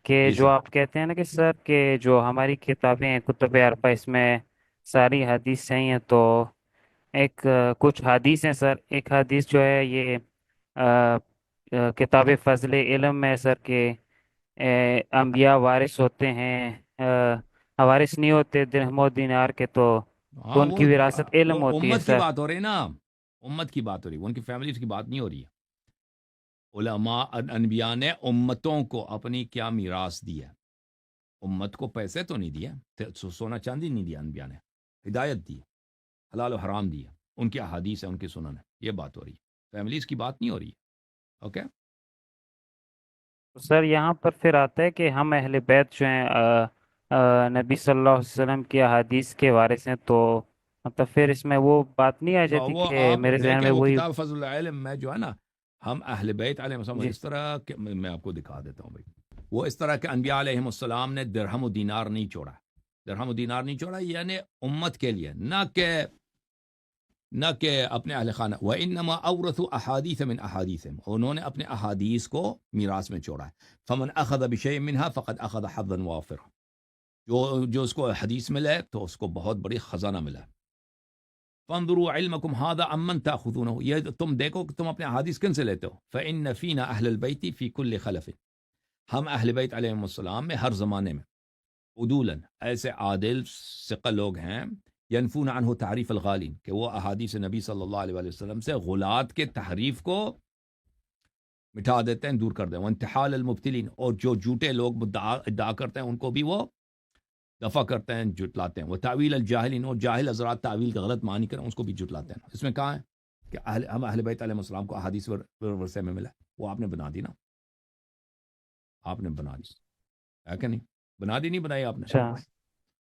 کہ جی جو سر. آپ کہتے ہیں نا کہ سر کہ جو ہماری کتابیں ہیں کتب اربع اس میں ساری حدیث صحیح ہیں، تو ایک کچھ حدیث ہیں سر. ایک حدیث جو ہے یہ کتاب فضل علم میں ہے سر کہ انبیاء وارث ہوتے ہیں، وارث نہیں ہوتے درہم و دینار کے، تو ہاں ان کی وراثت وہ علم ہوتی ہے امت کی سر. بات ہو رہی ہے نا. امت کی بات ہو رہی ہے, ان کی فیملیز کی بات نہیں ہو رہی ہے. علماء انبیاء نے امتوں کو اپنی کیا میراث دی ہے. امت کو پیسے تو نہیں دیے, سونا چاندی نہیں دیا انبیاء نے, ہدایت دی, حلال و حرام دی ہے, ان کی احادیث ہے, ان کی سنن ہے, یہ بات ہو رہی ہے. فیملیز کی بات نہیں ہو رہی ہے. اوکے. تو سر یہاں پر پھر آتا ہے کہ ہم اہل بیت جو ہیں نبی صلی اللہ علیہ وسلم کی احادیث کے وارث ہیں، تو مطلب پھر اس میں وہ بات نہیں آ جاتی وہ کہ آپ میرے ذہن دیکھیں, میں وہ وہی. کتاب فضل العلم میں جو ہے نا, ہم اہل بیت علیہ السلام جی اس طرح کہ میں آپ کو دکھا دیتا ہوں بھائی. وہ اس طرح کہ انبیاء علیہ السلام نے درہم و دینار نہیں چھوڑا. درہم و دینار نہیں چھوڑا یعنی امت کے لیے, نہ کہ اپنے اہل خانہ. وَإِنَّمَا أَوْرَثُوا أَحَادِيثَ مِنْ أَحَادِيثِهِمْ, انہوں نے اپنے احادیث کو میراث میں چھوڑا ہے. فَمَنْ أَخَذَ بِشَيْءٍ مِنْهَا فَقَدْ أَخَذَ حَظًّا وَافِرًا, جو اس کو حدیث ملے تو اس کو بہت بڑی خزانہ ملا. فانظروا علمکم هذا عمن تاخذونه, یہ تم دیکھو کہ تم اپنے احادیث کن سے لیتے ہو. فإن فينا اہل البیت فی کل خلف, ہم اہل بیت علیہ السلام میں ہر زمانے میں عدولا ایسے عادل ثقہ لوگ ہیں, ینفون عنہ تعریف الغالین, کہ وہ احادیث نبی صلی اللہ علیہ وآلہ وسلم سے غلات کے تحریف کو مٹا دیتے ہیں, دور کر دیں. وانتحال المبتلین, اور جو جھوٹے لوگ ادعا کرتے ہیں ان کو بھی وہ دفع کرتے ہیں, جٹلاتے ہیں. وہ تعویل الجاہلین, اور جاہل حضرات تعویل کا غلط معنی کریں اس کو بھی جٹلاتے ہیں. اس میں کہاں ہے کہ ہم اہل بیت علیہ السلام کو احادیث ورثے میں ملا, وہ آپ نے بنا دی نا, آپ نے بنا دی ہے کہ نہیں؟ بنا دی نہیں بنائی آپ نے. اچھا.